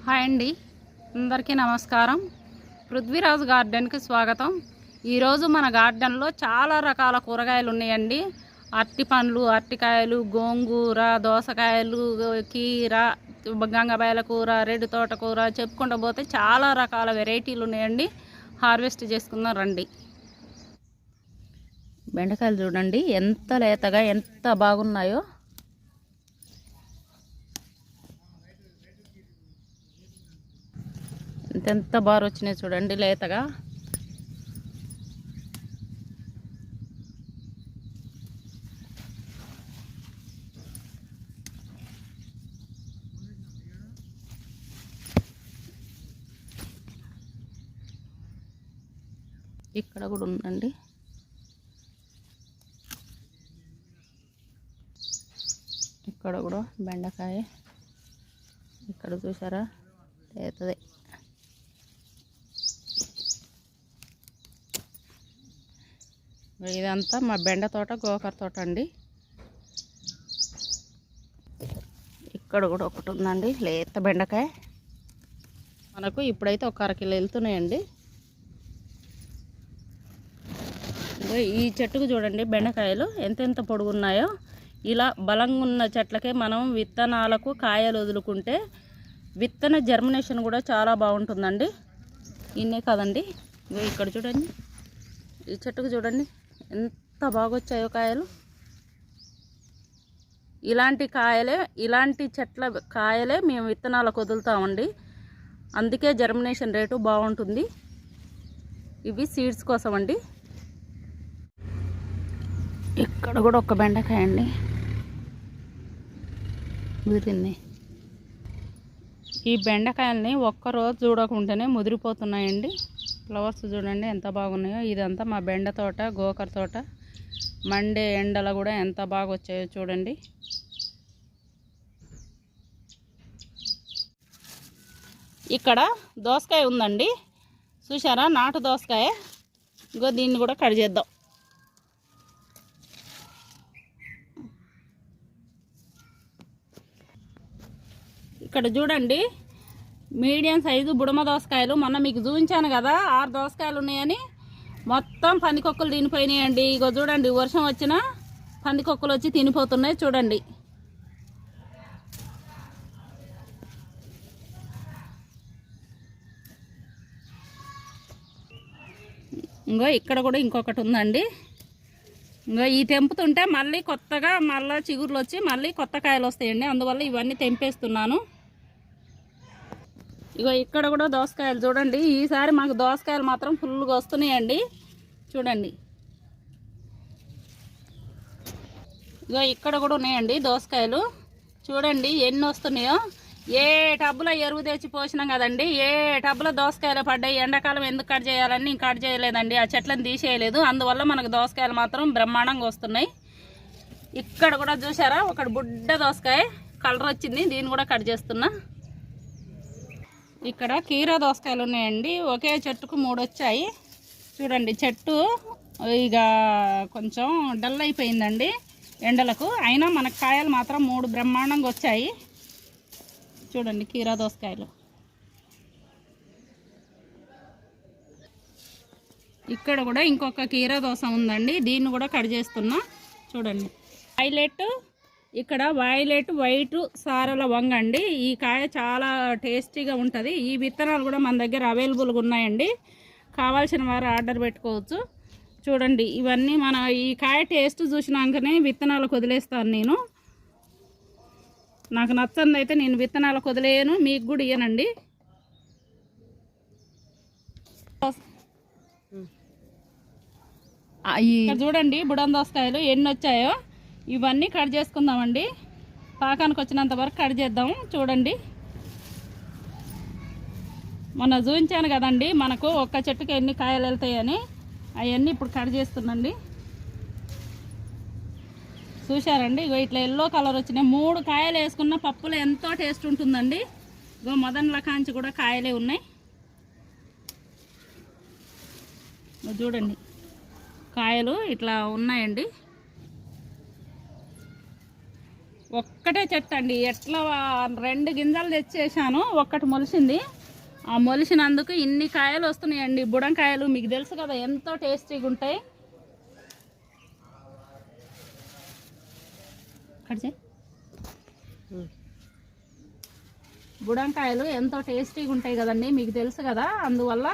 Hi అండి, అందరికీ నమస్కారం. పృథ్వీరాజ్ గార్డెన్కి స్వాగతం. ఈరోజు మన గార్డెన్లో చాలా రకాల కూరగాయలు ఉన్నాయండి. అరటి పండ్లు, అరటికాయలు, గోంగూర, దోసకాయలు, కీర, గంగబాయల కూర, రెడ్డి తోటకూర, చెప్పుకుంటూ పోతే చాలా రకాల వెరైటీలు ఉన్నాయండి. హార్వెస్ట్ చేసుకుందాం రండి. బెండకాయలు చూడండి ఎంత లేతగా ఎంత బాగున్నాయో. ఎంత బాగా వచ్చినాయి చూడండి లేతగా. ఇక్కడ కూడా ఉందండి. ఇక్కడ కూడా బెండకాయ, ఇక్కడ చూసారా లేతది. ఇదంతా మా బెండ తోట, గోకర తోట అండి. ఇక్కడ కూడా ఒకటి ఉందండి లేత బెండకాయ. మనకు ఇప్పుడైతే ఒక అరకిలో వెళ్తున్నాయండి. ఈ చెట్టుకు చూడండి బెండకాయలు ఎంతెంత పొడుగున్నాయో. ఇలా బలంగా ఉన్న చెట్లకే మనం విత్తనాలకు కాయలు వదులుకుంటే విత్తన జర్మినేషన్ కూడా చాలా బాగుంటుందండి. ఇన్నే కాదండి, ఇక్కడ చూడండి ఈ చెట్టుకు చూడండి ఎంత బాగా వచ్చాయో కాయలు. ఇలాంటి చెట్ల కాయలే మేము విత్తనాలకు వదులుతామండి. అందుకే జర్మినేషన్ రేటు బాగుంటుంది. ఇవి సీడ్స్ కోసం అండి. ఇక్కడ కూడా ఒక బెండకాయ అండి ముదిరింది. ఈ బెండకాయల్ని ఒక్కరోజు చూడకుండానే ముదిరిపోతున్నాయండి. ఫ్లవర్స్ చూడండి ఎంత బాగున్నాయో. ఇదంతా మా బెండ తోట, గోకర తోట. మండే ఎండలు కూడా ఎంత బాగా వచ్చాయో చూడండి. ఇక్కడ దోసకాయ ఉందండి, చూసారా నాటు దోసకాయ. ఇంకో దీన్ని కూడా కట్ చేద్దాం. ఇక్కడ చూడండి మీడియం సైజు బుడమ దోసకాయలు. మొన్న మీకు చూపించాను కదా 6 దోసకాయలు ఉన్నాయని. మొత్తం పందికొక్కులు తినిపోయినాయండి. ఇగో చూడండి వర్షం వచ్చినా పందికొక్కులు వచ్చి తినిపోతున్నాయి చూడండి. ఇంకో ఇక్కడ కూడా ఇంకొకటి ఉందండి. ఇంకో ఈ తెంపుతుంటే మళ్ళీ కొత్తగా చిగుర్లు వచ్చి మళ్ళీ కొత్త కాయలు వస్తాయండి. అందువల్ల ఇవన్నీ తెంపేస్తున్నాను. ఇగో ఇక్కడ కూడా దోసకాయలు చూడండి. ఈసారి మాకు దోసకాయలు మాత్రం ఫుల్గా వస్తున్నాయండి చూడండి. ఇగో ఇక్కడ కూడా ఉన్నాయండి దోసకాయలు. చూడండి ఎన్ని వస్తున్నాయో. ఏ టబ్బులో ఎరువు తెచ్చి పోసినాం కదండి, ఏ టబ్బులో దోసకాయలు పడ్డాయి. ఎండాకాలం ఎందుకు కట్ చేయాలని కట్ చేయలేదండి, ఆ చెట్లను తీసేయలేదు. అందువల్ల మనకు దోసకాయలు మాత్రం బ్రహ్మాండంగా వస్తున్నాయి. ఇక్కడ కూడా చూసారా ఒకటి బుడ్డ దోసకాయ కలర్ వచ్చింది, దీన్ని కూడా కట్ చేస్తున్నా. ఇక్కడ కీర దోసకాయలు ఉన్నాయండి. ఒకే చెట్టుకు 3 వచ్చాయి చూడండి. చెట్టు ఇక కొంచెం డల్ అయిపోయిందండి ఎండలకు, అయినా మనకు కాయలు మాత్రం 3 బ్రహ్మాండంగా వచ్చాయి చూడండి కీర దోసకాయలు. ఇక్కడ కూడా ఇంకొక కీర దోస ఉందండి, దీన్ని కూడా కట్ చేస్తున్నా చూడండి. ఇక్కడ వైలెట్ వైట్ సారల వంగ అండి. ఈ కాయ చాలా టేస్టీగా ఉంటుంది. ఈ విత్తనాలు కూడా మన దగ్గర అవైలబుల్గా ఉన్నాయండి. కావాల్సిన వారు ఆర్డర్ పెట్టుకోవచ్చు. చూడండి ఇవన్నీ మన ఈ కాయ టేస్ట్ చూసినాకనే విత్తనాలకు వదిలేస్తాను నేను. నాకు నచ్చంది అయితే నేను విత్తనాలకు వదిలేయను, మీకు కూడా ఇయ్యనండి. చూడండి బుడం దోసకాయలు ఎన్ని వచ్చాయో. ఇవన్నీ కట్ చేసుకుందామండి. పాకానికి వచ్చినంత వరకు కట్ చేద్దాము చూడండి. మొన్న చూపించాను కదండి మనకు ఒక్క చెట్టుకి ఎన్ని కాయలు వెళ్తాయని, అవన్నీ ఇప్పుడు కట్ చేస్తున్నాండి. చూశారండి ఇగో ఇట్లా ఎల్లో కలర్ వచ్చినాయి. 3 కాయలు వేసుకున్న పప్పులో ఎంతో టేస్ట్ ఉంటుందండి. ఇగో మొదన్ల కాంచి కూడా కాయలే ఉన్నాయి చూడండి. కాయలు ఇట్లా ఉన్నాయండి. ఒక్కటే చెట్టు అండి, ఎట్లా 2 గింజలు తెచ్చేసాను, ఒక్కటి మొలిసింది. ఆ మొలిసినందుకు ఇన్ని కాయలు వస్తున్నాయండి. బుడంకాయలు మీకు తెలుసు కదా ఎంతో టేస్టీగా ఉంటాయి. బుడంకాయలు ఎంతో టేస్టీగా ఉంటాయి కదండి, మీకు తెలుసు కదా. అందువల్ల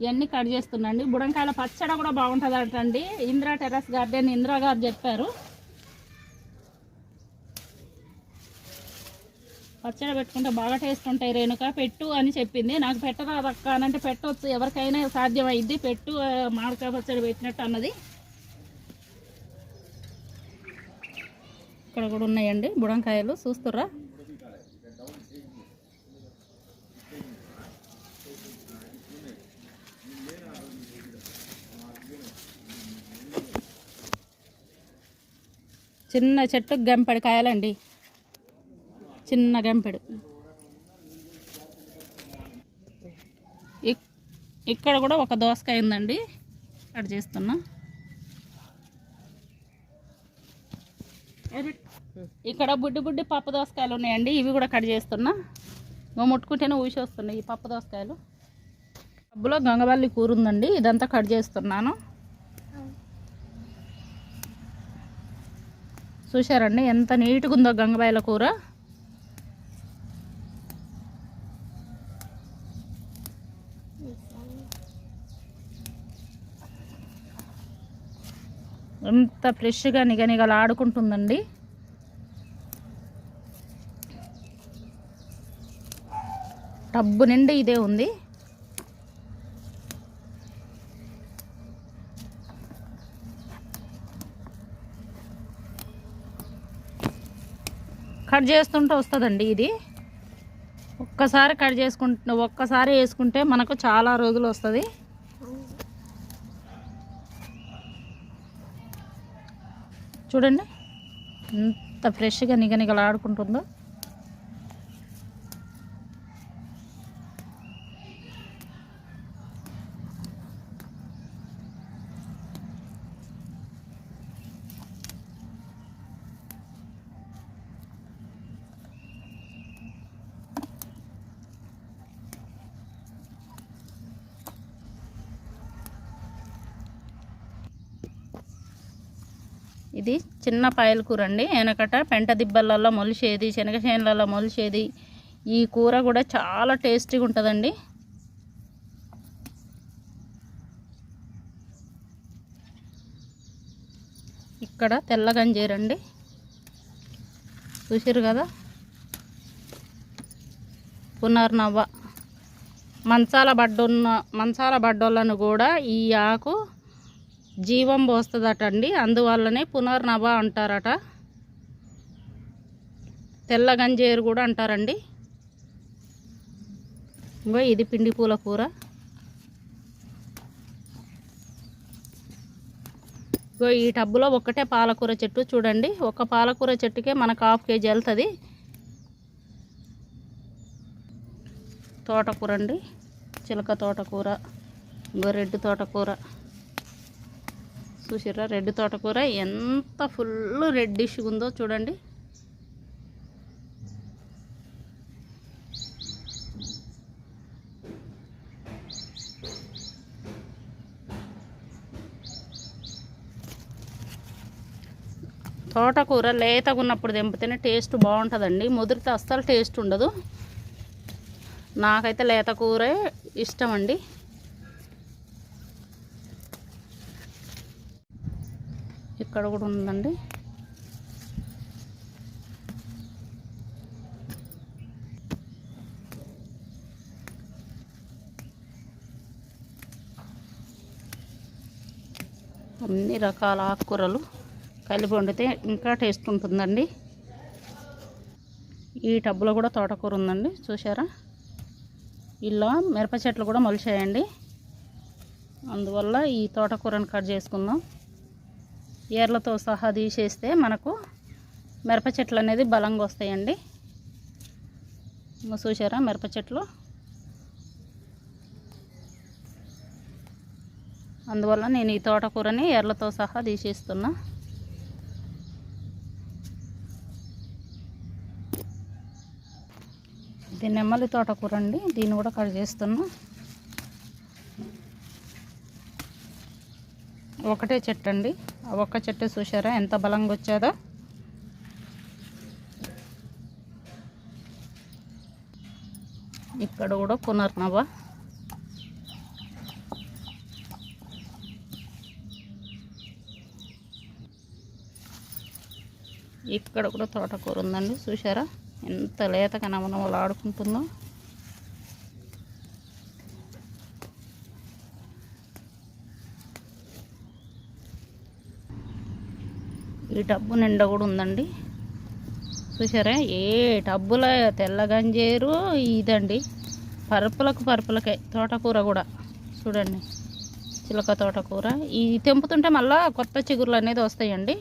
ఇవన్నీ కట్ చేస్తున్నాండి. బుడంకాయల పచ్చడి కూడా బాగుంటుంది అంటండి. ఇందిరా టెర్రస్ గార్డెన్ ఇందిరా గారు చెప్పారు. పచ్చడి పెట్టుకుంటే బాగా టేస్ట్ ఉంటాయి. రేణుక పెట్టు అని చెప్పింది. నాకు పెట్టరాదక్క అని అంటే పెట్టవచ్చు, ఎవరికైనా సాధ్యమైద్ది. పెట్టు మామిడికాయ పచ్చడి పెట్టినట్టు అన్నది. ఇక్కడ కూడా ఉన్నాయండి బుడంకాయలు, చూస్తుర్రా. చిన్న చెట్టుకు గంపెడు కాయలండి, చిన్న గంపెడు. ఇక్కడ కూడా ఒక దోసకాయ ఉందండి, కట్ చేస్తున్నా. ఇక్కడ బుడ్డి పప్పు దోసకాయలు ఉన్నాయండి, ఇవి కూడా కట్ చేస్తున్నా. ముట్టుకుంటేనే ఊసి వస్తున్నాయి ఈ పప్పు దోసకాయలు. డబ్బులో గంగవల్లి కూర ఉందండి, ఇదంతా కట్ చేస్తున్నాను. చూశారండి ఎంత నీట్గా ఉందో గంగబాయల కూర. ఎంత ఫ్రెష్గా నిగనిగలాడుకుంటుందండి. టబ్బు నిండి ఇదే ఉంది. కట్ చేస్తుంటే వస్తుందండి ఇది. ఒక్కసారి కట్ చేసుకుంటే, ఒక్కసారి వేసుకుంటే మనకు చాలా రోజులు వస్తుంది. చూడండి ఎంత ఫ్రెష్గా నిగనిగలాడుకుంటుందో. ఇది చిన్న పాయల కూర అండి. వెనకట పెంట దిబ్బలలో మొలిసేది, శనగచేనులలో మొలిసేది. ఈ కూర కూడా చాలా టేస్టీగా ఉంటుందండి. ఇక్కడ తెల్ల గంజీరండి, చూసారు కదా. పునర్నవ్వ మంచాల బడ్డోళ్ళను కూడా ఈ ఆకు జీవం పోస్తుందట అండి. అందువల్లనే పునర్నవ అంటారట. తెల్ల గంజేరు కూడా అంటారండి. ఇంకో ఇది పిండి పూల కూర. ఇంకో ఈ టబ్బులో ఒక్కటే పాలకూర చెట్టు చూడండి. ఒక పాలకూర చెట్టుకే మనకు 1/2 kg వెళ్తుంది. తోటకూర అండి, చిలక తోటకూర. ఇంకో రెడ్ తోటకూర చూసిర్రా. రెడ్ తోటకూర ఎంత ఫుల్ రెడ్డిష్గా ఉందో చూడండి. తోటకూర లేతగా ఉన్నప్పుడు తెంపితేనే టేస్ట్ బాగుంటుందండి, ముదిరితే అస్సలు టేస్ట్ ఉండదు. నాకైతే లేత కూరే ఇష్టం అండి. ఇక్కడ కూడా ఉందండి. అన్ని రకాల ఆకుకూరలు కలిపి వండితే ఇంకా టేస్ట్ ఉంటుందండి. ఈ టబ్బులో కూడా తోటకూర ఉందండి, చూసారా. ఇలా మిరప చెట్లు కూడా మొలిచాయండి. అందువల్ల ఈ తోటకూరను కట్ చేసుకుందాం. ఏర్లతో సహా తీసేస్తే మనకు మిరప చెట్లు అనేది బలంగా వస్తాయండి. చూసారా మిరప చెట్లు. అందువల్ల నేను ఈ తోటకూరని ఏర్లతో సహా తీసేస్తున్నా. ఇది నెమ్మలి తోటకూర అండి, దీన్ని కూడా కట్ చేస్తున్నా. ఒకటే చెట్టు అండి, ఆ ఒక్క చెట్టు చూసారా ఎంత బలంగా వచ్చేదో. ఇక్కడ కూడా పునర్నవ. ఇక్కడ కూడా తోటకూర ఉందండి, చూసారా ఎంత లేతగా నవనవలు ఆడుకుంటుందో. ఈ టబ్బు నిండా కూడా ఉందండి, చూసారా ఏ టబ్బుల తెల్లగంజేరు ఇదండి. పరుపులకే తోటకూర కూడా చూడండి, చిలక తోటకూర. ఈ తెంపుతుంటే మళ్ళీ కొత్త చిగురులు అనేది వస్తాయండి.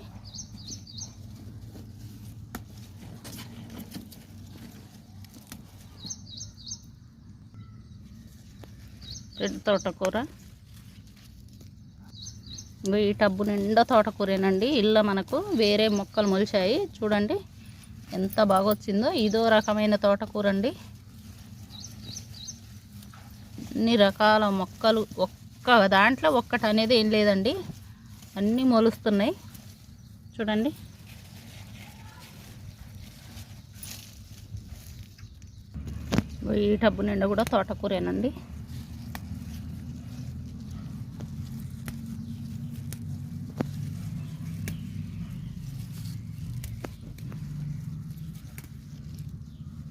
రెడ్ తోటకూర. ఈ టబ్బు నిండా తోటకూరేనండి. ఇలా మనకు వేరే మొక్కలు మొలిచాయి చూడండి ఎంత బాగా వచ్చిందో. ఇదో రకమైన తోటకూర అండి. అన్ని రకాల మొక్కలు, ఒక్క దాంట్లో ఒక్కటి అనేది ఏం లేదండి, అన్నీ మొలుస్తున్నాయి చూడండి. ఈ టబ్బు నిండా కూడా తోటకూరేనండి.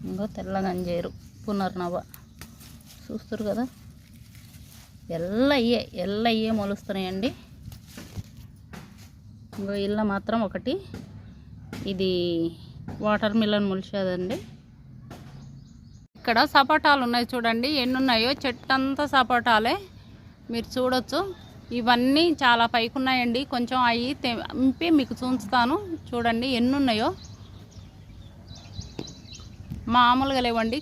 ఇంకో తెల్లగంజేరు పునర్నవ చూస్తారు కదా, ఎల్లయ్యే మొలుస్తున్నాయండి. ఇంకో ఇళ్ళ మాత్రం ఒకటి, ఇది వాటర్ మిలన్ మొలిచేదండి. ఇక్కడ సపోటాలు ఉన్నాయి చూడండి, ఎన్ని ఉన్నాయో. చెట్టు అంతా సపోటాలే మీరు చూడొచ్చు. ఇవన్నీ చాలా పైకి ఉన్నాయండి, కొంచెం అవి తెంపి మీకు చూస్తాను చూడండి ఎన్ని ఉన్నాయో. మామూలుగా లేవండి,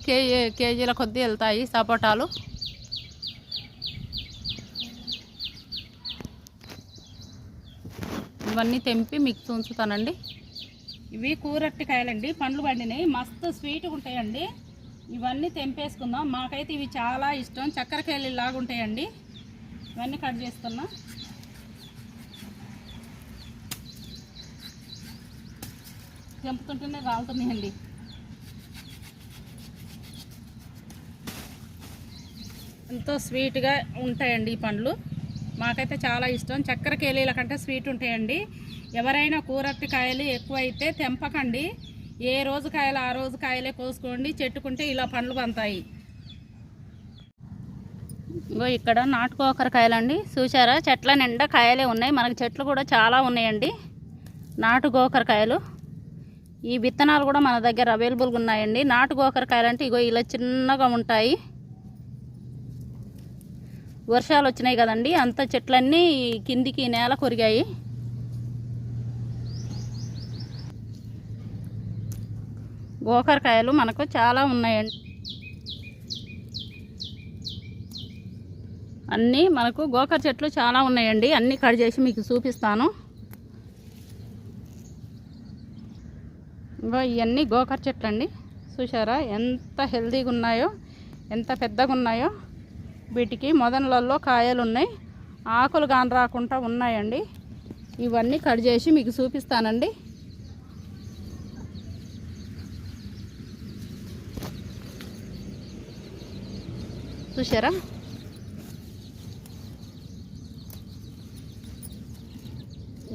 కేజీల కొద్దీ వెళ్తాయి సపోటాలు. ఇవన్నీ తెంపి మీకు చూస్తానండి. ఇవి కూరట్టికాయలండి, పండ్లు పండినాయి, మస్తు స్వీట్గా ఉంటాయండి. ఇవన్నీ తెంపేసుకుందాం. మాకైతే ఇవి చాలా ఇష్టం, చక్కెరకాయలు లాగా ఉంటాయండి. ఇవన్నీ కట్ చేస్తున్నా. తెంపుతుంటేనే రాలుతున్నాయండి. ఎంతో స్వీట్గా ఉంటాయండి ఈ పండ్లు, మాకైతే చాలా ఇష్టం. చక్కెర కేలీల కంటే స్వీట్ ఉంటాయండి. ఎవరైనా కూరట్టికాయలు ఎక్కువైతే తెంపకండి, ఏ రోజు కాయలు ఆ రోజు కాయలే కోసుకోండి. చెట్టుకుంటే ఇలా పండ్లు పంతాయి. ఇంకో ఇక్కడ నాటుకోకరకాయలండి, చూసారా చెట్ల నిండా కాయలే ఉన్నాయి. మనకి చెట్లు కూడా చాలా ఉన్నాయండి నాటు గోకరకాయలు. ఈ విత్తనాలు కూడా మన దగ్గర అవైలబుల్గా ఉన్నాయండి. నాటు గోకరకాయలు అంటే ఇగో ఇలా చిన్నగా ఉంటాయి. వర్షాలు వచ్చినాయి కదండి, అంత చెట్లన్నీ కిందికి నేల కొరిగాయి. గోకరకాయలు మనకు చాలా ఉన్నాయండి. అన్నీ మనకు గోకర చెట్లు చాలా ఉన్నాయండి, అన్నీ కట్ చేసి మీకు చూపిస్తాను. ఇంకో ఇవన్నీ గోకర చెట్లు అండి, చూసారా ఎంత హెల్తీగా ఉన్నాయో, ఎంత పెద్దగా ఉన్నాయో. వీటికి మొదన్లలో కాయలు ఉన్నాయి, ఆకులు కాని రాకుండా ఉన్నాయండి. ఇవన్నీ కట్ చేసి మీకు చూపిస్తానండి. చూసారా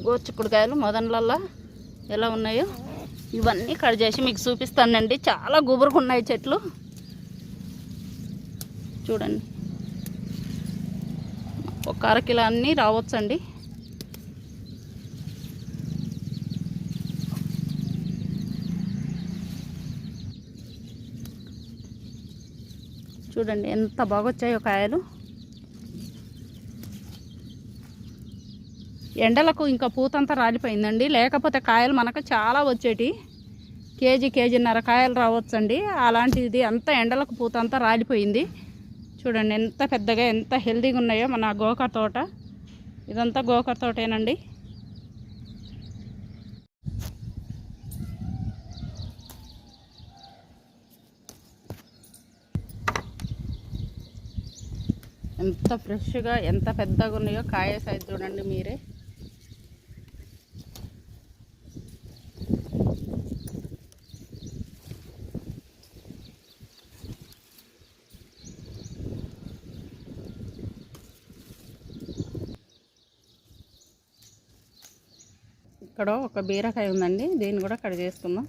గోచిక్కుడుకాయలు మొదన్లలో ఎలా ఉన్నాయో. ఇవన్నీ కట్ చేసి మీకు చూపిస్తానండి. చాలా గుబురుగా ఉన్నాయి చెట్లు చూడండి. ఒక అరకిలో అన్నీ రావచ్చండి. చూడండి ఎంత బాగా వచ్చాయో కాయలు. ఎండలకు ఇంకా పూతంతా రాలిపోయిందండి, లేకపోతే కాయలు మనకు చాలా వచ్చేటి. కేజీన్నర కాయలు రావచ్చండి. అలాంటిది అంతా ఎండలకు పూతంతా రాలిపోయింది. చూడండి ఎంత పెద్దగా ఎంత హెల్తీగా ఉన్నాయో మన గోకర తోట. ఇదంతా గోకర తోటేనండి. ఎంత ఫ్రెష్గా ఎంత పెద్దగా ఉన్నాయో కాయ సైజ్ చూడండి మీరే. ఇక్కడ ఒక బీరకాయ ఉందండి, దీన్ని కూడా కట్ చేసుకుందాం.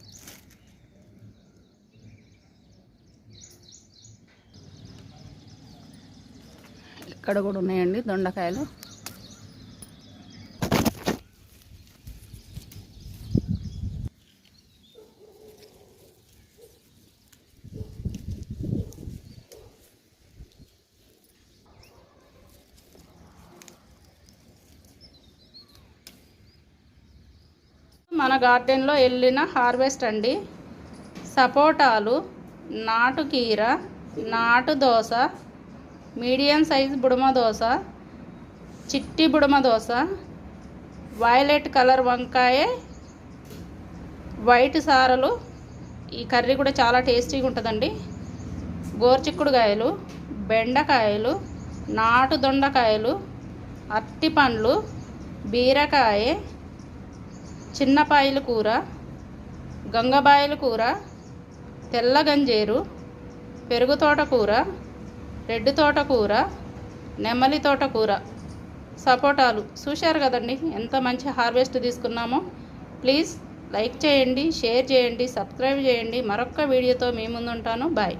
ఇక్కడ కూడా ఉన్నాయండి దొండకాయలు. మన గార్డెన్లో వెళ్ళిన హార్వెస్ట్ అండి. సపోటాలు, నాటు కీర, నాటు దోస, మీడియం సైజ్ బుడమ దోస, చిట్టి బుడమ దోస, వైలెట్ కలర్ వంకాయ, వైట్ సారలు. ఈ కర్రీ కూడా చాలా టేస్టీగా ఉంటుందండి. గోరుచిక్కుడుకాయలు, బెండకాయలు, నాటు దొండకాయలు, అరటిపండ్లు, బీరకాయ, చిన్నపాయల కూర, గంగబాయల కూర, తెల్ల గంజేరు, పెరుగు తోటకూర, రెడ్ తోటకూర, నెమలి తోటకూర, సపోటాలు. చూశారు కదండి ఎంత మంచి హార్వెస్ట్ తీసుకున్నామో. ప్లీజ్ లైక్ చేయండి, షేర్ చేయండి, సబ్స్క్రైబ్ చేయండి. మరొక వీడియోతో మీ ముందుంటాను. బాయ్.